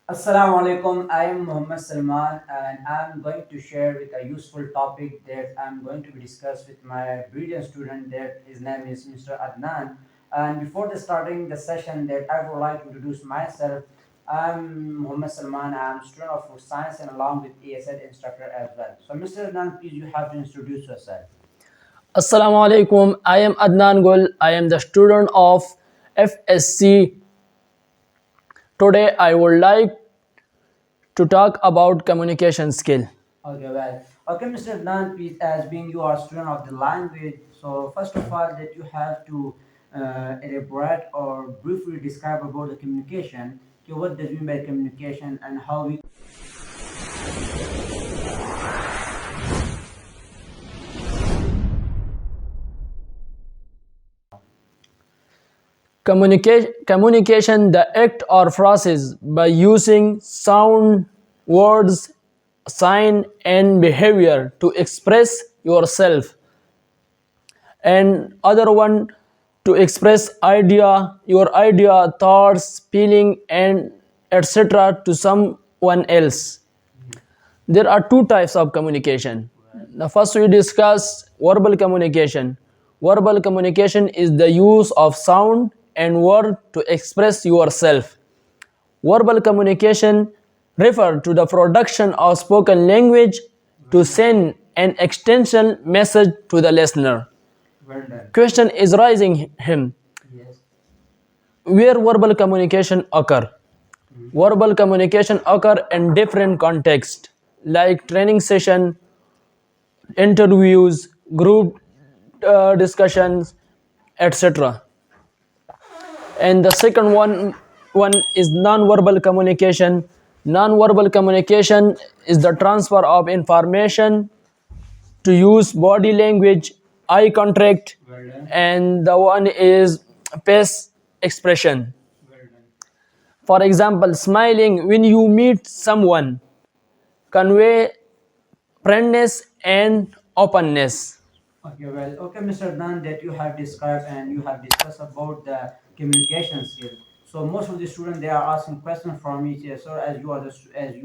Assalamu alaikum. I am Muhammad Salman and I'm going to share with a useful topic that I'm going to be discuss with my brilliant student that his name is Mr. Adnan. And before the starting the session that I would like to introduce myself. I'm Muhammad Salman. I'm student of food science and along with ESL instructor as well. So Mr. Adnan, please you have to introduce yourself. Assalamu alaikum. I am Adnan Gul. I am the student of FSC. Today I would like to talk about communication skill. Okay, well, okay, Mr. Adnan, please, as being you are student of the language, so first of all, that you have to elaborate or briefly describe about the communication. Okay, what does mean by communication and how we Communication, the act or process by using sound, words, sign, and behavior to express yourself, and other one to express your idea, thoughts, feeling, and etc. to someone else. There are two types of communication. The first we discuss verbal communication. Verbal communication is the use of sound and word to express yourself. Verbal communication refer to the production of spoken language to send an extension message to the listener. well done? Question is rising him, Yes. where verbal communication occur? Verbal communication occur in different contexts like training session, interviews, group discussions, etc. And the second one is non-verbal communication. Non-verbal communication is the transfer of information to use body language, eye contact, Well done. and the one is face expression. Well done. For example, smiling when you meet someone convey friendness and openness. Okay, well, okay, Mr. Adnan, that you have described and you have discussed about the communication skill. So most of the students they are asking questions from me, say, sir, as you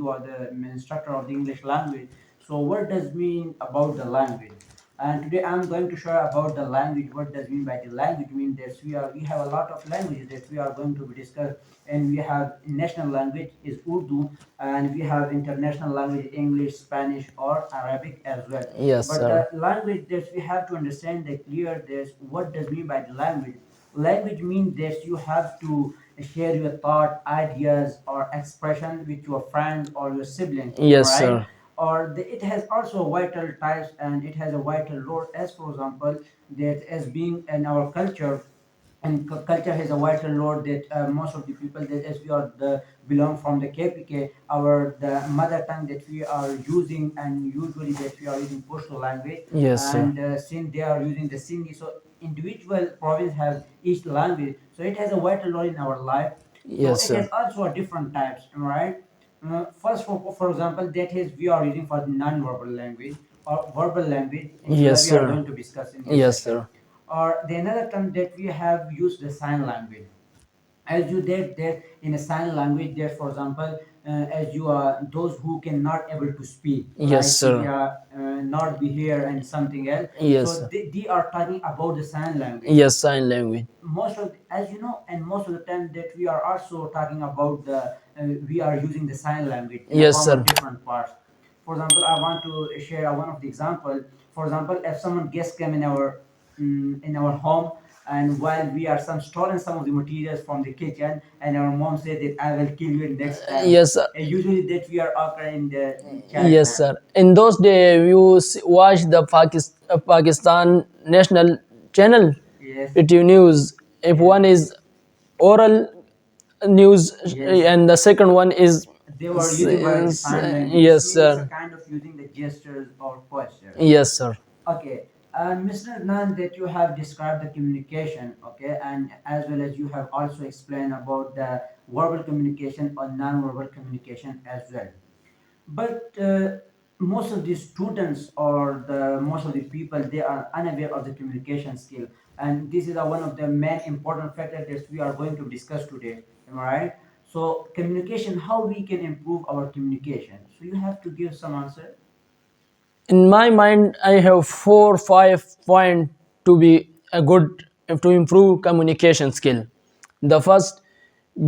are the instructor of the English language. So what does mean about the language? And today I'm going to share about the language. What does mean by the language? Mean that we have a lot of languages that we are going to be discussed, and we have national language is Urdu, and we have international language English, Spanish, or Arabic as well. Yes, But sir. the language that we have to understand the clear this what does mean by the language. Language means that you have to share your thought, ideas, or expression with your friends or your siblings, Yes, right? sir. It has also vital types and it has a vital role as for example that as being in our culture, and culture has a vital role that most of the people that as we are the belong from the KPK, our the mother tongue that we are using and usually that we are using Pashto language, Yes, sir. and since they are using the Sindhi, so individual province has each language, so it has a vital role in our life. So Yes, it has sir. also a different types, am I right? First, for example, that is we are using for the non-verbal language or verbal language. Inshallah, Yes, we are sir. going to discuss in this Yes, session. sir. Or the another term that we have used the sign language, as you did that in a sign language that for example as you are those who cannot able to speak, Yes, like they sir. are not be here and something else, Yes, so sir. they are talking about the sign language. Yes, sign language. Most of as you know, and most of the time that we are also talking about the we are using the sign language in a Yes, form of sir. different parts. For example, I want to share one of the example. For example, if someone guest came in our home, and while we are some stolen some of the materials from the kitchen, and our mom said that I will kill you next time. Yes, sir. Usually that we are occurring in the Yes, childhood. sir. In those days, you watch the Pakistan national channel, Yes. PTV News. If Yes. one is oral news Yes. and the second one is They were using by the sign language. It yes, means it's a sir. kind of using the gestures or postures. Yes, sir. Okay, Mr. Adnan, that you have described the communication, okay, and as well as you have also explained about the verbal communication or non-verbal communication as well. But most of the students or the most of the people they are unaware of the communication skill, and this is one of the main important factors that we are going to discuss today. Am I right? So communication, how we can improve our communication? So you have to give some answer. In my mind, I have 4 5 points to be a good to improve communication skill. The first,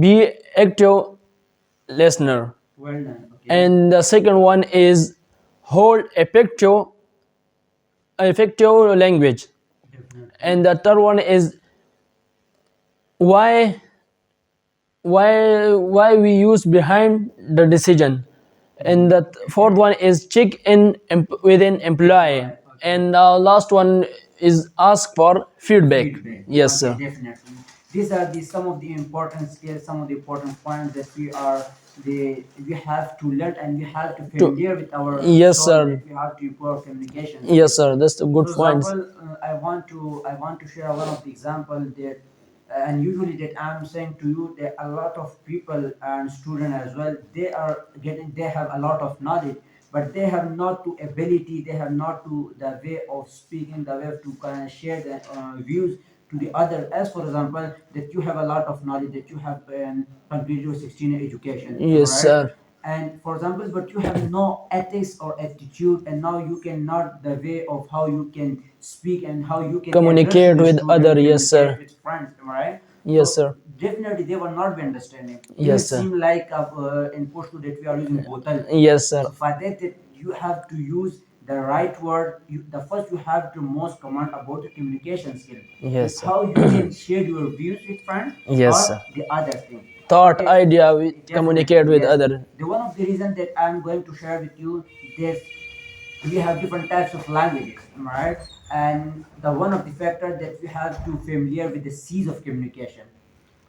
be active listener, Well done. Okay. and the second one is hold effective language, Definitely. and the third one is why why we use behind the decision, and the fourth one is check in within employee, Employ. Okay. and the last one is ask for feedback. Feedback. Yes, Okay, sir. definitely. These are the some of the important skills, some of the important points that we have to learn, and we have to To familiar with our yes, so sir. that we have to improve our communication Yes, skill. sir. That's the good For points. example, I want to share one of the example that, and usually that I'm saying to you that a lot of people and students as well, they have a lot of knowledge, but they have not to ability, they have not to the way of speaking, the way to kind of share the views to the other. As for example, that you have a lot of knowledge, that you have completed your 16 education, am I Yes, right? sir. And for example, but you have no ethics or attitude, and now you cannot the way of how you can speak and how you can address to Communicate the with other. student, Yes, communicate sir. with friends, am I right? Yes, So sir. definitely they will not be understanding. You will Yes, sir. seem like in Pashto that we are using botal. Yes, sir. So for that, you have to use the right word. The first you have to most command about the communication skill, that Yes, sir. how you can share your views with friends Yes, or sir. the other thing. So Thought idea we definitely communicate with yes. other. The one of the reason that I'm going to share with you this, we have different types of languages, am I right? And the one of the factor that we have to familiar with the C's of communication.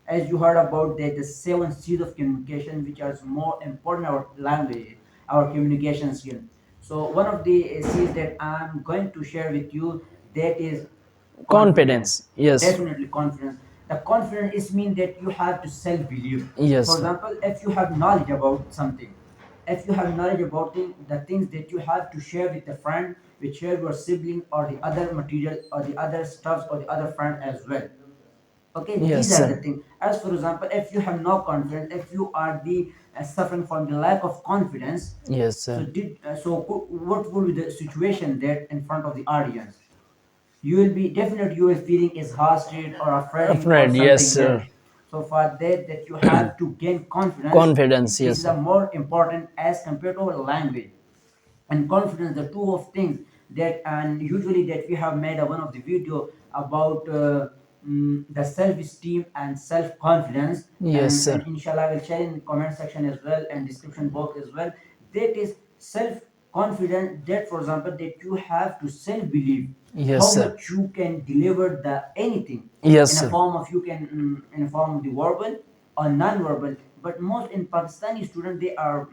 As you heard about the 7 C's of communication, which are more important our language, our communication skill. So one of the C's that I'm going to share with you, that is confidence. Confidence. Yes. Definitely confidence. The confidence is mean that you have to self believe. For Yes. example, if you have knowledge about something, if you have knowledge about the things that you have to share with a friend, with share your sibling or the other material or the other stuffs or the other friend as well. Okay, Yes, these are the sir. things. As for example, if you have no confidence, if you are the suffering from the lack of confidence, Yes, so sir. what would be the situation there in front of the audience? You will be definitely you will feeling exhausted or afraid or Afraid. Yes, something else. sir. So for that you have to gain confidence. Confidence. This Yes, is a sir. more important as compared to our language and confidence, the two of things that, and usually that we have made a one of the video about the self-esteem and self-confidence, Yes, and sir. inshallah I will share in comment section as well and description box as well. That is self-confidence, that for example that you have to self-believe Yes, how sir. much you can deliver the anything Yes, in a sir. form of you can in a form of the verbal or non-verbal. But most in Pakistani students, they are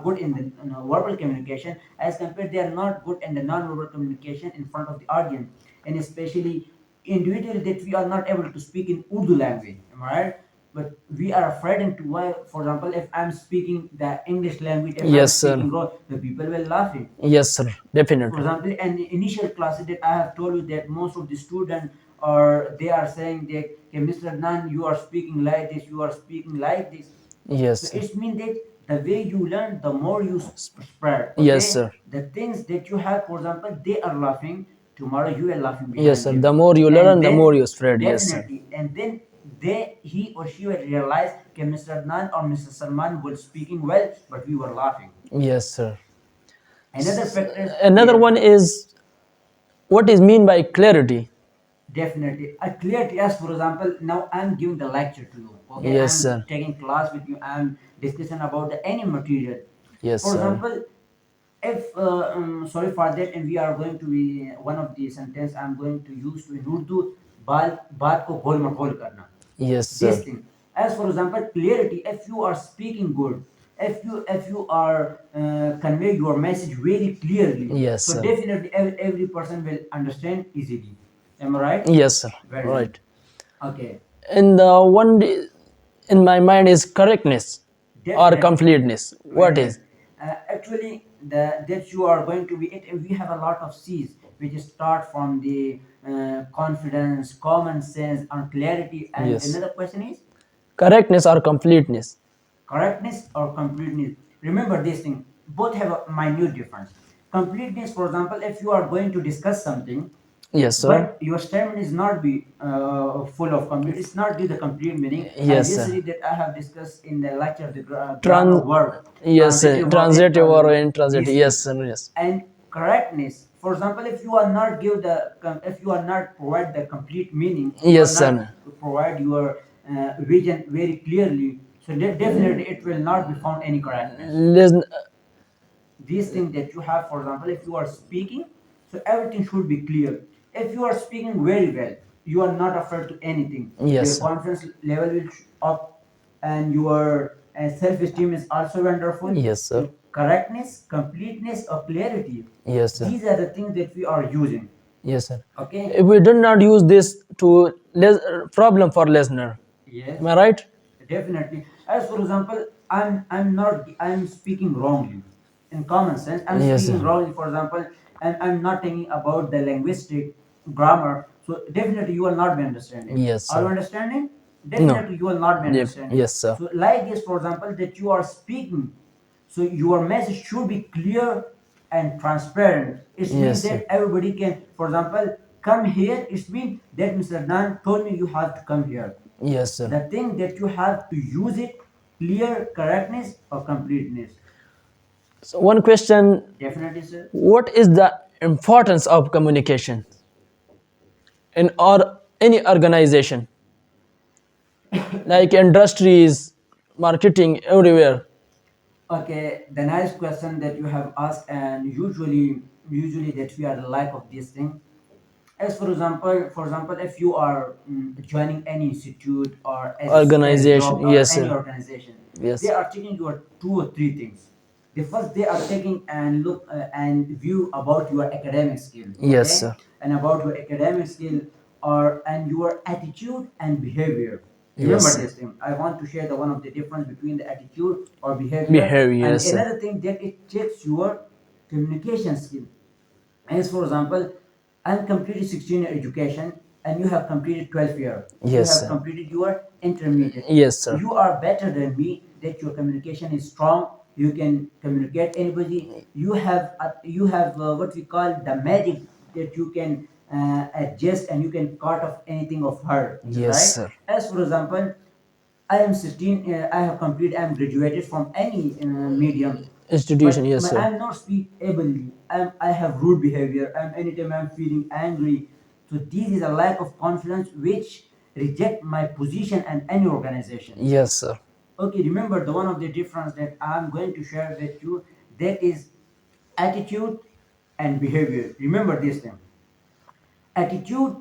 good in the verbal communication, as compared they are not good in the non-verbal communication in front of the audience, and especially individually that we are not able to speak in Urdu language, am I right? But we are afraid into why, for example, if I'm speaking the English language, if I'm Yes, speaking sir. raw, the people will laughing. Yes, sir. For Definitely. example, in the initial classes that I have told you that most of the students are they are saying that, okay, Mr. Nan, you are speaking like this, you are speaking like this. Yes, So sir. it means that the way you learn, the more you spread. Yes, Okay, sir. the things that you have, for example, they are laughing. Tomorrow you are laughing Yes, behind sir. them, The more you and learn, the more then you spread. Yes, sir. definitely, and then he or she will realize, okay, Mr. Nan or Mr. Salman were speaking well, but we were laughing. Yes, sir. Another factors, Another yeah. one is what is mean by clarity. Definitely. A clarity, as for example, now I'm giving the lecture to you. Okay, Yes, I'm sir. taking class with you. I'm discussing about the any material. Yes, For sir. example, if sorry for that, and we are going to be one of the sentence I'm going to use to in Urdu, बाल बात को गोल मटोल करना. Yes, This sir. thing, as for example, clarity. If you are speaking good, if you are convey your message very clearly, Yes, so sir. definitely every person will understand easily. Am I right? Yes, sir. Well done. Right. Okay. And the one in my mind is correctness or Definitely. completeness. Well What done. is? Actually, the that you are going to be it. We have a lot of C's which start from the confidence, common sense, and clarity. And Yes. another question is Correctness or completeness. Correctness or completeness. Remember this thing, both have a minute difference. Completeness, for example, if you are going to discuss something, Yes, sir. but your statement is not be full of complete, it's not give the complete meaning. As Yes, sir. yesterday that I have discussed in the lecture, the grammar Trans. verb, Yes, sir. transitive verb, Transitive or intransitive, intransitive. these Yes, things. sir. Yes. And correctness, for example, if you are not give the if you are not provide the complete meaning, you are Yes, not sir. provide your vision very clearly, so definitely it will not be found any correctness. Listen. These things that you have, for example, if you are speaking, so everything should be clear. If you are speaking very well, you are not afraid to anything, Yes, your sir. confidence level will up, and your self-esteem is also wonderful. Yes, sir. So correctness, completeness, or clarity, Yes, sir. these are the things that we are using. Yes, sir. Okay. If we do not use this to problem for listener, Yes. am I right? Definitely. As for example, I'm speaking wrongly. In common sense, I'm Yes, speaking sir. wrongly, for example, and I'm not thinking about the linguistic grammar. So definitely you will not be understanding. Yes, Are you sir. understanding? No. Definitely you will not be understanding. Yes, sir. So like this, for example, that you are speaking, so your message should be clear and transparent. It means Yes, sir. that everybody can, for example, come here. It means that Mr. Dan told me you have to come here. Yes, sir. The thing that you have to use it, clear, correctness, or completeness. So one question: Definitely, sir. what is the importance of communication in or any organization, like industries, marketing, everywhere? Okay, the nice question that you have asked, and usually that we are the like of this thing. As for example, if you are joining any institute or as Organization. job or Yes, any sir. organization, they Yes. are checking your two or three things. The first, they are taking and look and view about your academic skill, Yes, okay, sir. and about your academic skill or and your attitude and behavior. Yes, Remember sir. this thing. I want to share the one of the difference between the attitude or behavior, Behavior. and Yes, sir. another thing that it checks your communication skill. As for example, I'm completed 16 year education and you have completed 12 year. You Yes, have sir. completed your intermediate. Yes, sir. You are better than me. That your communication is strong. You can communicate anybody. You have what we call the magic that you can adjust and you can cut off anything of her, Yes, right? sir. As for example, I am 16. I have completed. I am graduated from any medium, Institution. but Yes, sir. I'm not speak ably. I have rude behavior. Anytime I'm feeling angry. So this is a lack of confidence which reject my position and any organization. Yes, sir. Okay, remember the one of the difference that I'm going to share with you, that is attitude and behavior. Remember this thing. Attitude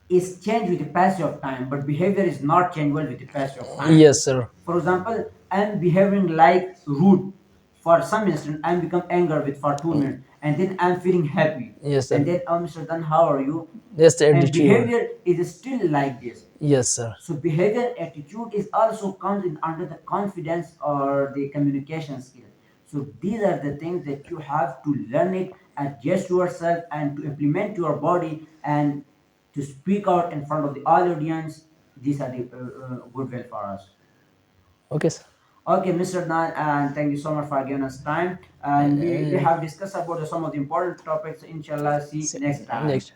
is changed with the passage of time, but behavior is not changeable with the passage of time. Yes, sir. For example, I'm behaving like rude for some instant, I'm become angry with for 2 minutes, and then I'm feeling happy. Yes, And sir. then, oh, Mr. Dan, how are you? That's the And attitude. behavior is still like this. Yes, sir. So behavior attitude is also comes in under the confidence or the communication skill. So these are the things that you have to learn it, adjust yourself, and to implement your body and to speak out in front of the all audience. These are the good way for us. Okay, sir. Okay, Mr. Dan, and thank you so much for giving us time. And we Uh, have discussed about some of the important topics. Inshallah, see see- next time. next.